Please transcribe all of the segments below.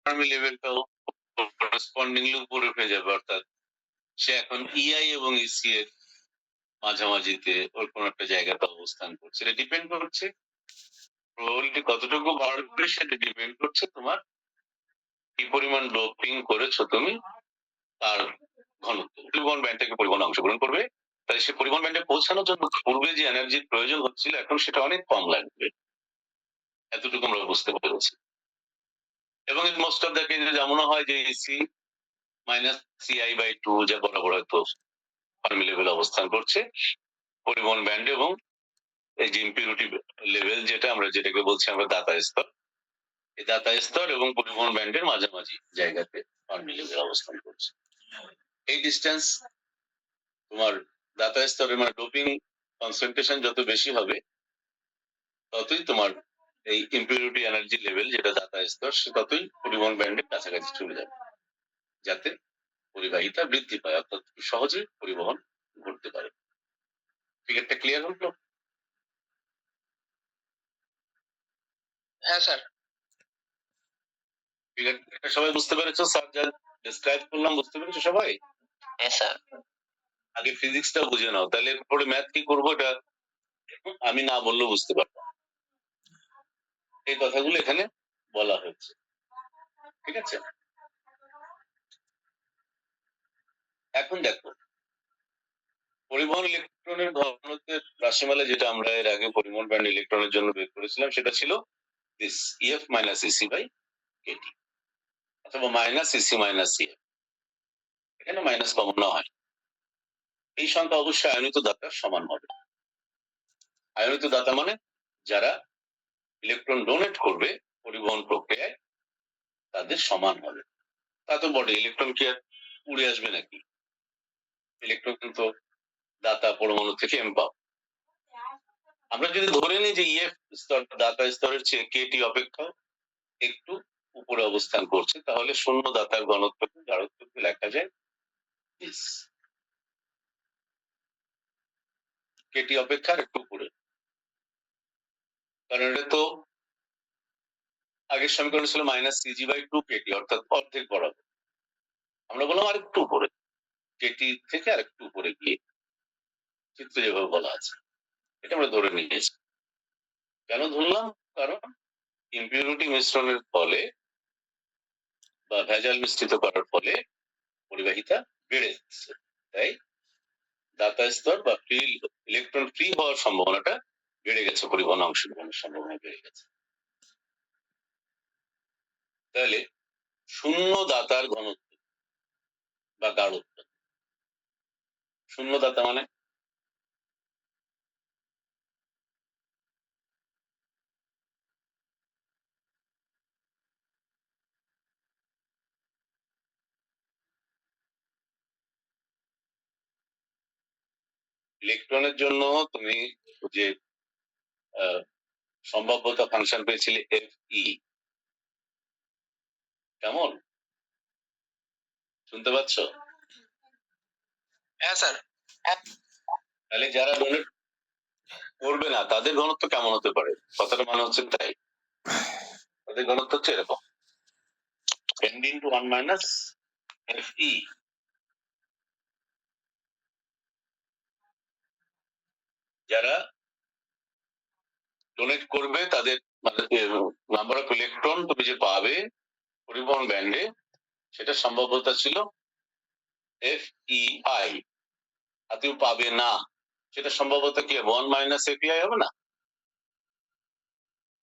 Fermi লেভেলটাও করেসপন্ডিংলি উপরে উঠে যাবে, অর্থাৎ সে এখন ইআই এবং ইসি এর মাঝামাঝিতে ওর কোন একটা জায়গাতে অবস্থান করছে। এটা ডিপেন্ড করছে প্রবাবিলিটি কতটুকু বাড়বে, সেটা ডিপেন্ড করছে তোমার কি পরিমাণ ডোপিং করেছো তুমি তার ঘনত্ব। পরিবহন ব্যান্ড থেকে পরিবহন অংশগ্রহণ করবে, তাই সে পরিবহন ব্যান্ডে পৌঁছানোর জন্য পূর্বে যে এনার্জির প্রয়োজন হচ্ছিল এখন সেটা অনেক কম লাগবে, এতটুকু আমরা বুঝতে পেরেছি। এবং মোস্ট অফ দ্য কেসে যেমন হয় যে AC minus CI by two যা বরাবর হয়তো ফার্মি লেভেল অবস্থান করছে পরিবহন ব্যান্ড এবং এই যে ইম্পিউরিটি লেভেল যেটাকে বলছি আমরা দাতা স্তর, এই দাতা স্তর এবং পরিবহন ব্যান্ডের মাঝামাঝি জায়গাতে ফার্মি লেভেল অবস্থান করছে। এই ডিস্টেন্স তোমার দাতা স্তরে মানে ডোপিং কনসেন্ট্রেশন যত বেশি হবে ততই তোমার এই ইম্পিউরিটি এনার্জি লেভেল যেটা দাতা স্তর সে ততই পরিবহন ব্যান্ডের কাছাকাছি চলে যাবে, যাতে পরিবাহিতা বৃদ্ধি পায়, অর্থাৎ সহজে পরিবহন ঘটতে পারে। ফিগারটা ক্লিয়ার হলো? হ্যাঁ স্যার। ফিগারটা সবাই বুঝতে পেরেছো? স্যার যা ডেসক্রাইব করলাম বুঝতে পেরেছো সবাই? হ্যাঁ স্যার। আগে ফিজিক্সটা বুঝে নাও, তাহলে এরপরে ম্যাথ কি করবো এটা আমি না বললেও বুঝতে পারবো। এই কথাগুলো এখানে বলা হয়েছে, ঠিক আছে? এখন দেখো পরিবহন ইলেকট্রনের ঘনত্বের রাশিমালা যেটা আমরা এর আগে পরিবহন ব্যান্ড ইলেকট্রনের জন্য বের করেছিলাম সেটা ছিল this EF minus EC by KT, অথবা মাইনাস ইসি মাইনাস ইএফ, এখানে মাইনাস কমন না হয়। এই সংখ্যা অবশ্যই আয়নিত দাতার সমান হবে। আয়নিত দাতা মানে যারা ইলেকট্রন ডোনেট করবে পরিবহন প্রক্রিয়ায় তাদের সমান হবে। তা তো বটে, ইলেকট্রন কি আর উড়ে আসবে নাকি? ইলেকট্রন কিন্তু দাতা পরমাণু থেকে এম পাও। আমরা যদি ধরে নিই যে ইএফ স্তর দাতা স্তরের চেয়ে কেটি অপেক্ষা একটু উপরে অবস্থান করছে, তাহলে শূন্য দাতার ঘনত্বকে গাঢ়ত্বকে লেখা যায় দিস, কেটি অপেক্ষা একটু উপরে। কারণ এটা তো আগের সমীকরণ ছিল minus CG by two KT, অর্থাৎ অর্ধেক বরাবর। আমরা বললাম আরেকটু উপরে, কেটি থেকে আরেকটু উপরে গিয়ে, চিত্র যেভাবে বলা আছে এটা আমরা ধরে নিয়েছি। কেন ধরলাম? কারণ ইম্পিউরিটি মিশ্রণের ফলে বা ভেজাল মিশ্রিত করার ফলে পরিবাহিতা বেড়ে যাচ্ছে, তাই দাতা স্তর বা ফ্রি ইলেকট্রন ফ্রি হওয়ার সম্ভাবনাটা বেড়ে গেছে, পরিবহন অংশগ্রহণের সম্ভাবনা বেড়ে গেছে। তাহলে শূন্য দাতার ঘনত্ব বা গাঢ়ত্ব, শূন্য দাতা মানে ইলেকট্রনের জন্য তুমি যে সম্ভাব্যতা ফাংশন পেয়েছিলে এফ ই, কেমন শুনতে পাচ্ছ? হ্যাঁ স্যার। তাহলে যারা ডোনেট করবে না তাদের ঘনত্ব কেমন হতে পারে? কথাটা মানে হচ্ছে তাই, তাদের ঘনত্ব হচ্ছে এরকম n into 1 minus fe। যারা ডোনেট করবে তাদের মানে নাম্বার অফ ইলেকট্রন তুমি যে পাবে পরিবহন ব্যান্ডে সেটা সম্ভাব্যতা ছিল এফ ই আই, আর তুমি পাবে না সেটা সম্ভবত কি 1 মাইনাস এপিআই হবে না?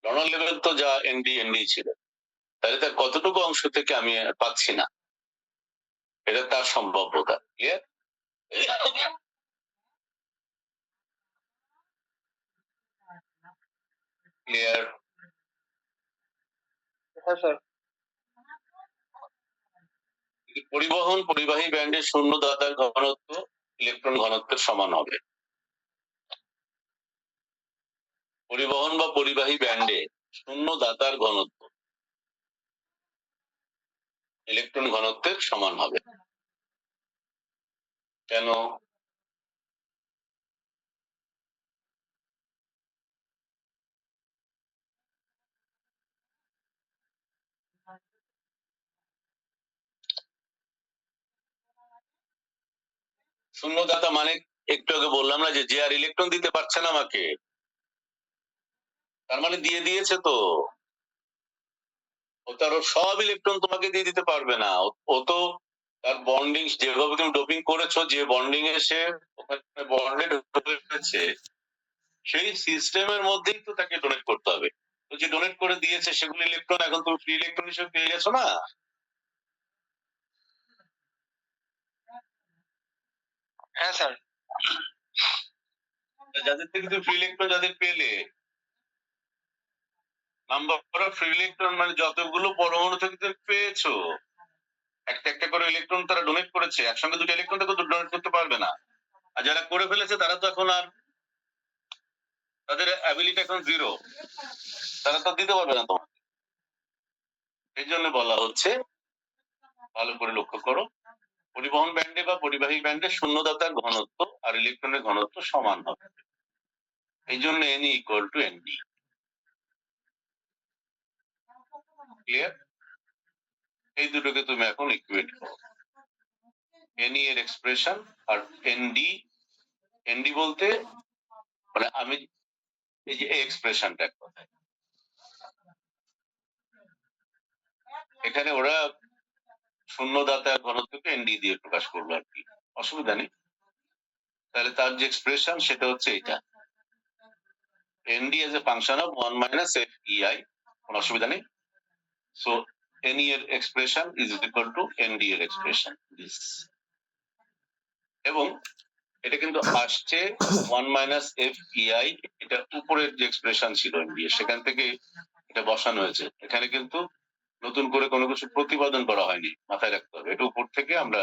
রনাল লেভেল তো যা এনডি এনডি ছিল, তাহলে তার কতটুকু অংশ থেকে আমি পাচ্ছি না, এটা তার সম্ভাব্যতা। ক্লিয়ার? ক্লিয়ার? হ্যাঁ স্যার। পরিবহন পরিবাহী ব্যান্ডের শূন্য দাতার ঘনত্ব ইলেকট্রন ঘনত্বের সমান হবে। পরিবহন বা পরিবাহী ব্যান্ডে শূন্য দাতার ঘনত্ব ইলেকট্রন ঘনত্বের সমান হবে। কেন? শূন্যদাতা মানে একটু আগে বললাম না যে আর ইলেকট্রন দিতে পারছে না আমাকে, তার মানে দিয়ে দিয়েছে তো, ও তার সব ইলেকট্রন তোমাকে দিয়ে দিতে পারবে না, ও তো তার বন্ডিং যেভাবে তুমি ডোপিং করেছো, যে বন্ডিং এ সে ওখানে বন্ডে ঢুকেছে, সেই সিস্টেমের মধ্যেই তো তাকে ডোনেট করতে হবে। তো যে ডোনেট করে দিয়েছে সেগুলো ইলেকট্রন এখন তুমি ফ্রি ইলেকট্রন হিসেবে পেয়ে গেছো না। হ্যাঁ স্যার। যাদের থেকে তুমি ফ্রি ইলেকট্রন যাদের পেলে, নাম্বার অফ ফ্রি ইলেকট্রন মানে যতগুলো পরমাণু থেকে তুমি পেয়েছো, একটা একটা করে ইলেকট্রন তারা ডোনেট করেছে, একসঙ্গে দুটো ইলেকট্রন তো ডোনেট করতে পারবে না। আর যারা করে ফেলেছে তারা তো এখন আর, তাদের অ্যাবিলিটি এখন জিরো, তারা তো দিতে পারবে না তোমাকে। এই জন্য বলা হচ্ছে, ভালো করে লক্ষ্য করো, পরিবহন ব্যান্ডে বা পরিবাহী ব্যান্ডে শূন্যদাতার ঘনত্ব আর ইলেকট্রনের ঘনত্ব সমান হবে। এই জন্য N equal to ND। Clear? এই দুটোকে তুমি এখন ইকুয়েট করো, NE এর এক্সপ্রেশন আর ND বলতে মানে আমি এই যে এক্সপ্রেশনটা এক কথায়, এখানে ওরা শূন্যদাতার ঘনত্বকে ND দিয়ে প্রকাশ করলো আর কি, অসুবিধা নেই। তাহলে তার যে এক্সপ্রেশন সেটা হচ্ছে এটা, ND as a function of 1 minus FEI, কোনো অসুবিধা নেই। সো NE এর expression is equal to ND এর এক্সপ্রেশন দিস, এবং এটা কিন্তু আসছে 1 মাইনাস FEI, এটা উপরের যে এক্সপ্রেশন ছিল ND এর, সেখান থেকে এটা বসানো হয়েছে। এখানে কিন্তু নতুন করে কোনো কিছু প্রতিপাদন করা হয়নি, মাথায় রাখতে হবে। এটা উপর থেকে আমরা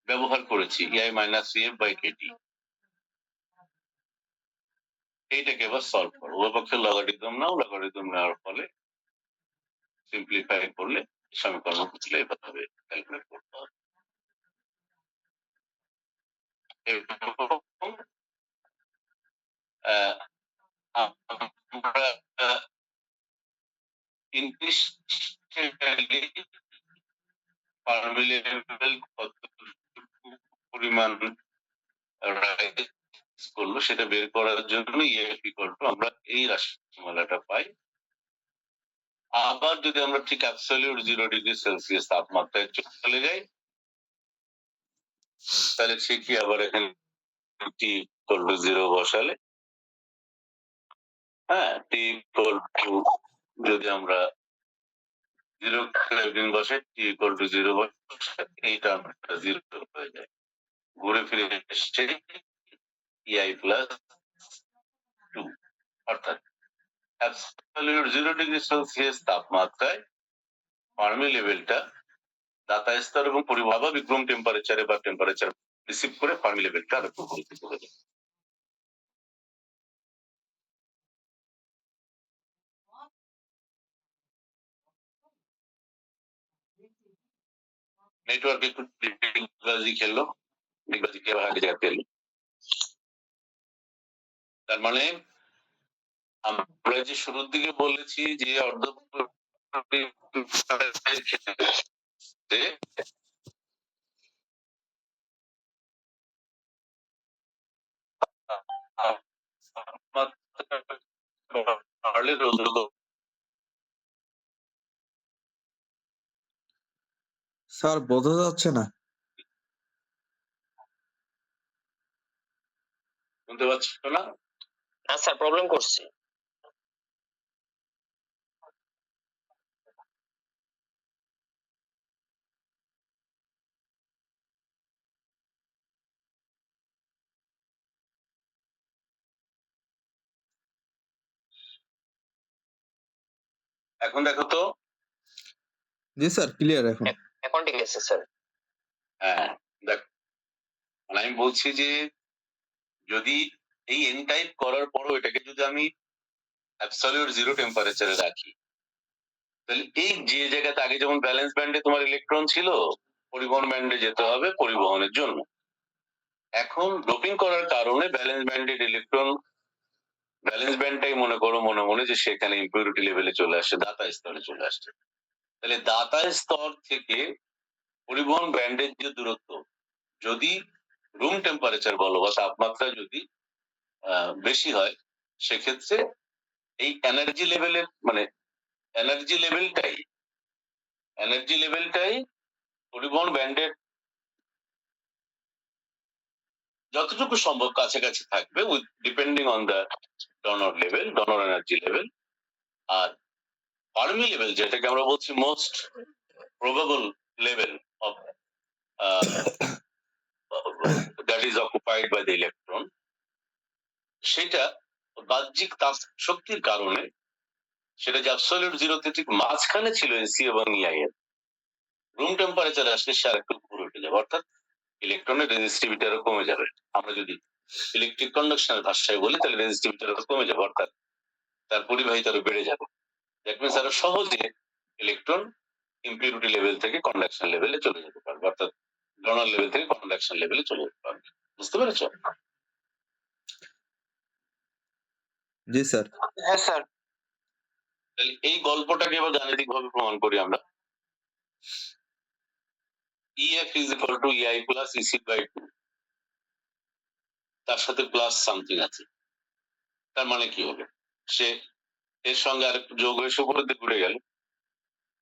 ব্যবহার করেছি EI minus CF by KT। এইটাকে এবার সলভ করো, উভয় পক্ষের লগারিদম নাও, লগারিদম নেওয়ার ফলে সিম্পলিফাই করলে সমীকরণ বুঝলে এভাবে ক্যালকুলেট করতে হবে। এবং আমরা ইনিশিয়ালি ফার্মি লেভেল কত পরিমাণ রাইজ করলো সেটা বের করার জন্য EF ইকুয়াল টু আমরা এই রাশিমালাটা পাই। আবার যদি আমরা ঠিক অ্যাবসলিউট 0 ডিগ্রি সেলসিয়াস তাপমাত্রায় চলে যাই, তাহলে সে কি আবার এখানে T ইকুয়াল টু 0 বসালে, হ্যাঁ T ইকুয়াল টু যদি আমরা 0 কেলভিন বসে, T ইকুয়াল টু 0 বসে, এই টার্মটা 0 হয়ে যায়, ঘুরে ফিরে এসছে EI প্লাস 2, অর্থাৎ অ্যাবসলিউট 0 ডিগ্রি সেলসিয়াস তাপমাত্রায় ফার্মি লেভেলটা দাতা স্তর এবং পরিবাহিক রুম টেম্পারেচারে বা টেম্পারেচার রিসিভ করে ফার্মি লেভেলটা আরো প্রভাবিত করে দেয়। নেটওয়ার্ক একটু ডিগবাজি খেললো, ডিগবাজি কে আগে জায়গা পেল। তার মানে আমরা যে শুরুর দিকে বলেছি যে অর্ধ স্যার বোঝা যাচ্ছে না। শুনতে পাচ্ছ না? না স্যার, প্রবলেম করছে। এখন দেখো তো। জি স্যার, ক্লিয়ার এখন। এখন ঠিক আছে স্যার। হ্যাঁ দেখো, মানে আমি বলছি যে যদি এই এন টাইপ করার পরও এটাকে যদি আমি অ্যাবসলিউট 0 টেম্পারেচারে রাখি, তাহলে এই যে জায়গাতে আগে যেমন ব্যালেন্স ব্যান্ডে তোমার ইলেকট্রন ছিল, পরিবহন ব্যান্ডে যেতে হবে পরিবহনের জন্য। এখন ডোপিং করার কারণে ব্যালেন্স ব্যান্ডের ইলেকট্রন, ব্যালেন্স ব্যান্ডটাই মনে করো মনে মনে যে সেখানে ইম্পিউরিটি লেভেলে চলে আসছে, দাতা স্তরে চলে আসছে। তাহলে দাতা স্তর থেকে পরিবহন ব্যান্ডের যে দূরত্ব, যদি রুম টেম্পারেচার বলো বা তাপমাত্রা যদি বেশি হয়, সেক্ষেত্রে এই এনার্জি লেভেলের মানে এনার্জি লেভেলটাই পরিবহন ব্যান্ডের যতটুকু সম্ভব কাছাকাছি থাকবে, with depending on the donor energy level. আর ফার্মি লেভেল, যেটাকে আমরা বলছি most probable level of that is occupied by the electron, সেটা বাহ্যিক তাপ শক্তির কারণে সেটা যে অ্যাবসলিউট জিরোতে ঠিক মাঝখানে ছিল এসি এবং ইআই এর, রুম টেম্পারেচার আসলে সে আরেকটু উপরে উঠে যাবে, অর্থাৎ ইলেকট্রনের রেজিস্টিভিটি আরো কমে যাবে। আমরা যদি ইলেকট্রিক কন্ডাকশনের ভাষায় বলি, তাহলে রেজিস্টিভিটি আরো কমে যাবে, অর্থাৎ তার পরিবাহিতা আরো বেড়ে যাবে। দ্যাট মিনস আরো সহজে ইলেকট্রন ইম্পিউরিটি লেভেল থেকে কন্ডাকশন লেভেলে চলে যেতে পারবে, অর্থাৎ ডোনার লেভেল থেকে কন্ডাকশন লেভেলে চলে যেতে পারবে। বুঝতে পেরেছ? জি স্যার। হ্যাঁ স্যার। তাহলে এই গল্পটাকে এবার গাণিতিক ভাবে প্রমাণ করি আমরা। EF is equal to EI plus EC by 2, তার সাথে প্লাস সামথিং আছে, তার মানে কি হবে, সে এর সঙ্গে আরেকটু যোগ হয়ে উপরের দিকে ঘুরে গেল।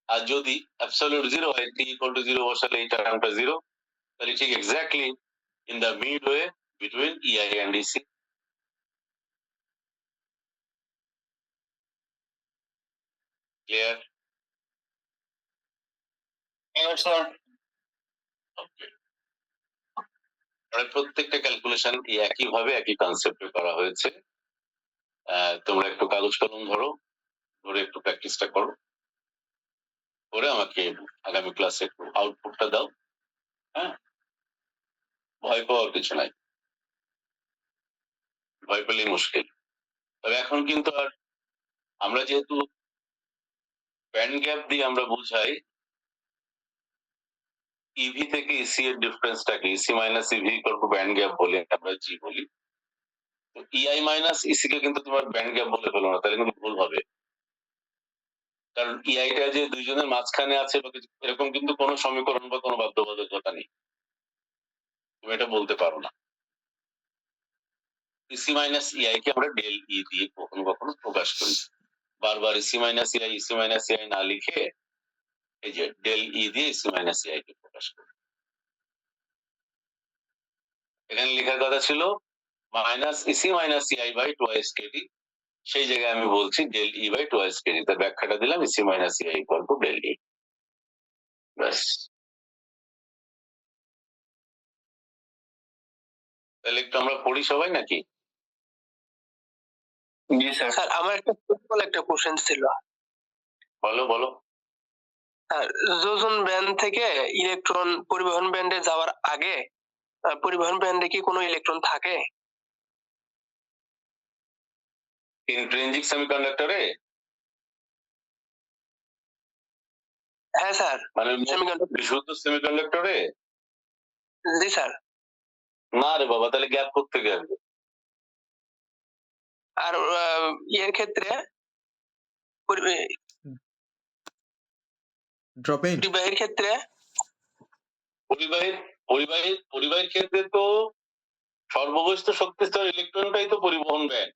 আর যদি অ্যাবসলিউট জিরো হয়, t equal to 0 বসালে এই টার্মটা 0, তাহলে ঠিক exactly in the mid way between EI and EC। Clear? Sir. Okay. প্রত্যেকটা ক্যালকুলেশন একই ভাবে একই কনসেপ্টে করা হয়েছে। তোমরা একটু কাগজ কলম ধরো, ধরে একটু প্র্যাকটিসটা করো, করে আমাকে আগামী ক্লাসে একটু আউটপুটটা দাও। হ্যাঁ, ভয় পাওয়ার কিছু নাই, ভয় পেলেই মুশকিল। তবে এখন কিন্তু আর আমরা যেহেতু ব্যান্ড গ্যাপ দিয়ে আমরা বুঝাই ইভি থেকে ইসি এর ডিফারেন্সটাকে, EC minus EV equal to band gap বলে আমরা জি বলি, তো ইআই মাইনাস ইসি কে কিন্তু তোমার ব্যান্ড গ্যাপ বলে ফেলো না, তাহলে কিন্তু ভুল হবে। কারণ ইআইটা যে দুইজনের মাঝখানে আছে বা এরকম কিন্তু কোনো সমীকরণ বা কোনো বাধ্যবাধকতা নেই, তুমি এটা বলতে পারো না। ইসি মাইনাস ইআই কে আমরা ডেল ই দিয়ে কখনো কখনো প্রকাশ করি, বারবার ইসি মাইনাস ইআই না লিখে এই যে ডেল ই দিয়ে ইসি মাইনাস ইআই কে প্রকাশ করি। এখানে লেখার কথা ছিল minus EC minus EI by twice KD, সেই জায়গায় আমি বলছি del E by twice KD, তার ব্যাখ্যাটা দিলাম EC minus EI equal to del E. ব্যাস। তাহলে একটু আমরা পড়ি সবাই নাকি? জি স্যার। স্যার আমার একটা সিম্পল একটা কোশ্চেন ছিল। বলো বলো। যোজন ব্যান্ড থেকে ইলেকট্রন পরিবহন ব্যান্ডে যাওয়ার আগে পরিবহন ব্যান্ডে কি কোনো ইলেকট্রন থাকে? ইন্ট্রিনজিক সেমিকন্ডাক্টরে? হ্যাঁ স্যার। মানে সেমিকন্ডাক্টর। বিশুদ্ধ সেমিকন্ডাক্টরে? জি স্যার। না রে বাবা, তাহলে গ্যাপ করতে আসবে। আর এর ক্ষেত্রে ড্রপিং পরিবাহীর ক্ষেত্রে পরিবাহীর ক্ষেত্রে তো সর্ববস্থ শক্তি স্তর ইলেকট্রনটাই তো পরিবহন ব্যান্ড,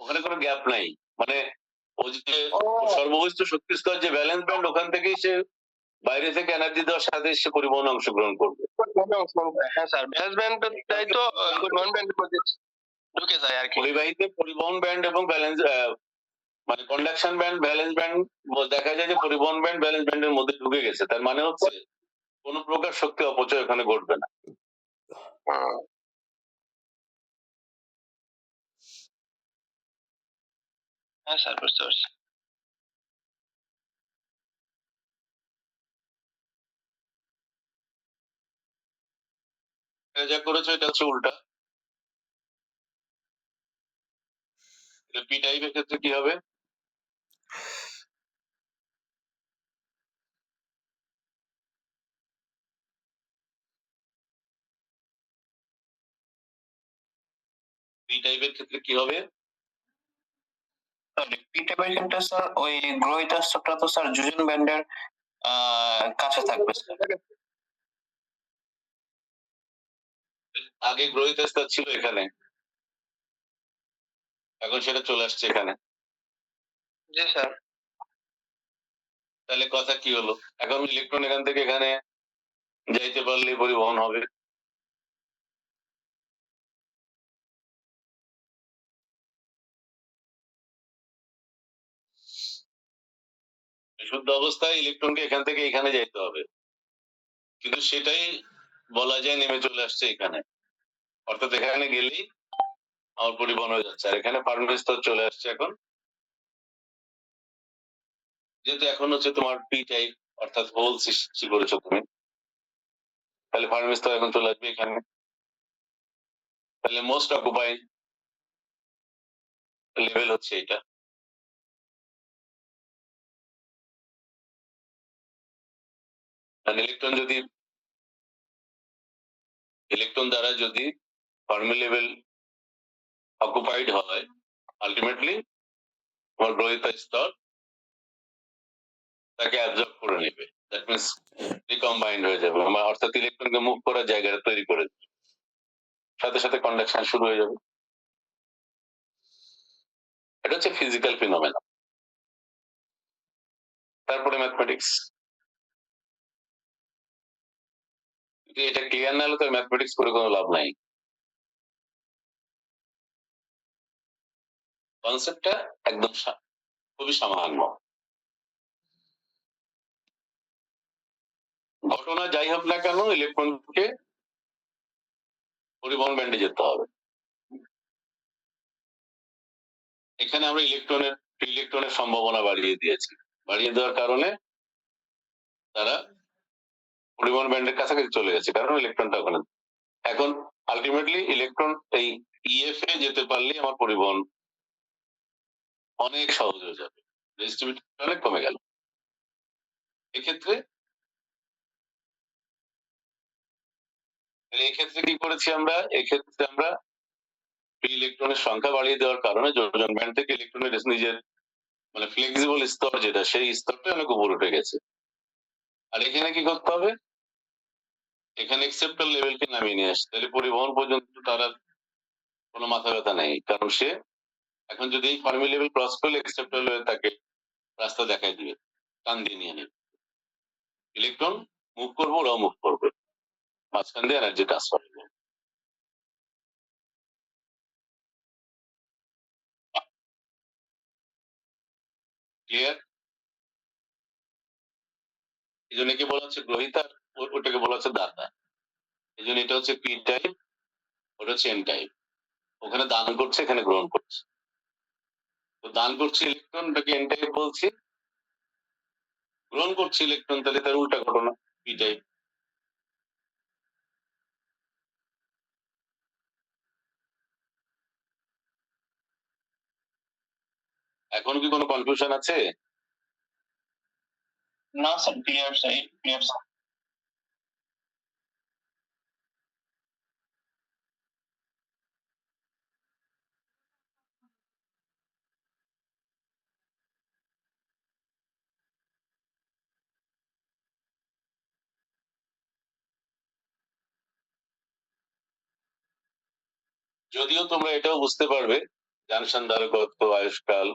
ওখানে কোনো গ্যাপ নাই। মানে ও যে সর্ববস্থ শক্তি স্তর যে ব্যালেন্স ব্যান্ড, ওখান থেকেই সে বাইরে থেকে এনার্জি দেওয়ার সাথে সে পরিবহন অংশগ্রহণ করবে। হ্যাঁ স্যার, ব্যালেন্স ব্যান্ডটাই তো পরিবহন ব্যান্ডের মধ্যে ঢুকে যায় আর কি। পরিবাহীতে পরিবহন ব্যান্ড এবং ব্যালেন্স মানে কন্ডাকশন ব্যান্ড ব্যালেন্স ব্যান্ড দেখা যায় যে পরিবহন ব্যান্ড ব্যালেন্স ব্যান্ডের মধ্যে ঢুকে গেছে, তার মানে হচ্ছে কোনো প্রকার শক্তি অপচয় ওখানে ঘটবে না। হ্যাঁ স্যার, বুঝতে পারছি। যা করেছো এটা হচ্ছে উল্টা। পি টাইপের ক্ষেত্রে কি হবে? পি টাইপের ক্ষেত্রে কি হবে? পি টাইপের ক্ষেত্রে স্যার ওই গ্রহিত স্তরটা তো স্যার যোজন ব্যান্ডের কাছে থাকবে স্যার। আগে গ্রহিত স্তর ছিল এখানে, এখন সেটা চলে আসছে এখানে। জি স্যার। তাহলে কথা কি হলো? এখন ইলেকট্রন এখান থেকে এখানে যাইতে পারলে পরিবহন হবে। বিশুদ্ধ অবস্থায় ইলেকট্রনকে এখান থেকে এখানে যাইতে হবে, কিন্তু সেটাই বলা যায় নেমে চলে আসছে এখানে, অর্থাৎ এখানে গেলেই আমার পরিবহন হয়ে যাচ্ছে। আর এখানে ফার্মি স্তর চলে আসছে এখন, যেহেতু এখন হচ্ছে তোমার পি টাইপ, অর্থাৎ হোল সৃষ্টি করেছো তুমি, তাহলে ফার্মি স্তর এখন চলে আসবে এখানে। তাহলে মোস্ট অকুপাই লেভেল হচ্ছে এটা। ইলেকট্রন দ্বারা যদি ফার্মি লেভেল অকুপাইড হয়, আলটিমেটলি তোমার গ্রহিত স্তর তাকে অ্যাবজর্ব করে নেবে, দ্যাট মিনস রিকম্বাইন্ড হয়ে যাবে, অর্থাৎ ইলেকট্রনকে মুভ করার জায়গাটা তৈরি করে দেবে, সাথে সাথে কন্ডাকশন শুরু হয়ে যাবে। এটা হচ্ছে ফিজিক্যাল ফিনোমেনা। তারপরে ম্যাথমেটিক্স। এটা ক্লিয়ার না হলে তো ম্যাথমেটিক্স করে কোনো লাভ নাই। কনসেপ্টটা একদম খুবই সামান্য। ঘটনা যাই হোক না কেন, ইলেকট্রনকে পরিবহন ব্যান্ডে যেতে হবে। এখানে আমরা ইলেকট্রনের সম্ভাবনা বাড়িয়ে দিয়েছি। বাড়িয়ে দেওয়ার কারণে তারা পরিবহন ব্যান্ডের কাছাকাছি চলে গেছে, কারণ ইলেকট্রনটা ওখানে। এখন আলটিমেটলি ইলেকট্রন এই ইএফ এ যেতে পারলে আমার পরিবহন অনেক সহজ হয়ে যাবে, রেজিস্টিভিটি অনেক কমে গেল। এক্ষেত্রে কি করেছি আমরা? এক্ষেত্রে আমরা ইলেকট্রনের সংখ্যা বাড়িয়ে দেওয়ার কারণে যোজন ব্যান্ড থেকে ইলেকট্রনের নিজের মানে ফ্লেক্সিবল স্তর যেটা, সেই স্তরটা অনেক উপর উঠে গেছে। আর এখানে কি করতে হবে? এখানে অ্যাকসেপ্টার লেভেলকে নামিয়ে নিয়ে আসছে, তাহলে পরিবহন পর্যন্ত তার কোনো মাথা ব্যথা নেই, কারণ সে এখন যদি এই ফার্মি লেভেল ক্রস করলে অ্যাকসেপ্টার লেভেল তাকে রাস্তা দেখাই দিবে, টান দিয়ে নিয়ে নেবে। ইলেকট্রন মুভ করবো, ওরাও মুভ করবে, মাঝখান দিয়ে এনার্জি ট্রান্সফার হবে। ক্লিয়ার? এই জন্য কি বলা হচ্ছে গ্রহিতা, ওটাকে বলা হচ্ছে দাতা। এই জন্য এটা হচ্ছে পি টাইপ, ওটা হচ্ছে এন টাইপ। ওখানে দান করছে, এখানে গ্রহণ করছে। তো দান করছে ইলেকট্রন, ওটাকে এন টাইপ বলছি। গ্রহণ করছে ইলেকট্রন, তাহলে তার উল্টা ঘটনা, পি টাইপ। এখন কি কোনো কনফিউশন আছে? না sir, clear sir, clear sir. যদিও তোমরা এটাও বুঝতে পারবে জাংশন ধারকত্ব, আয়ুষ্কাল,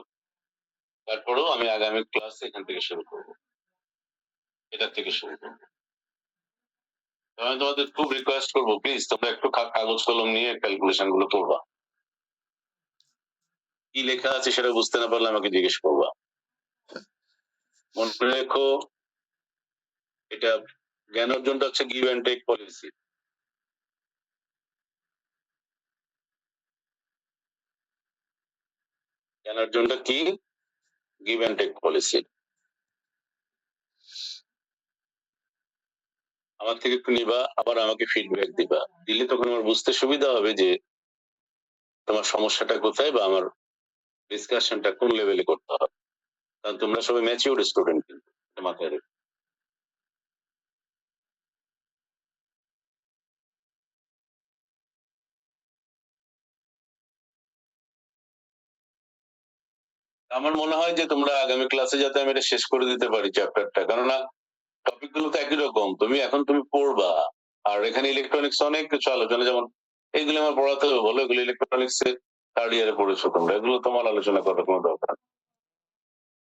তারপরেও আমি আগামী ক্লাস এখান থেকে শুরু করব, এটা থেকে শুরু করবো। আমি তোমাদের খুব রিকোয়েস্ট করবো, প্লিজ তোমরা একটু কাগজ কলম নিয়ে ক্যালকুলেশন গুলো করবা। কি লেখা আছে সেটা বুঝতে না পারলে আমাকে জিজ্ঞেস করবা। মনে রেখো, এটা জ্ঞান অর্জনটা হচ্ছে গিভ অ্যান্ড টেক পলিসি। জ্ঞান অর্জনটা কি? Give and take policy. আমার থেকে একটু নিবা, আবার আমাকে ফিডব্যাক দিবা, দিলে তখন আমার বুঝতে সুবিধা হবে যে তোমার সমস্যাটা কোথায়, বা আমার ডিসকাশনটা কোন লেভেলে করতে হবে। কারণ তোমরা সবাই ম্যাচিউর স্টুডেন্ট, কিন্তু এটা মাথায় রেখো। আমার মনে হয় যে তোমরা আগামী ক্লাসে যাতে আমি এটা শেষ করে দিতে পারি চ্যাপ্টারটা, কেননা টপিক গুলো তো একই রকম। তুমি পড়বা, আর এখানে ইলেকট্রনিক্স অনেক কিছু আলোচনা, যেমন এইগুলো আমার পড়াতে হবে বলো, এগুলো ইলেকট্রনিক্স এর থার্ড ইয়ারে পড়েছো তোমরা, এগুলো তোমার আলোচনা করার কোনো দরকার নেই।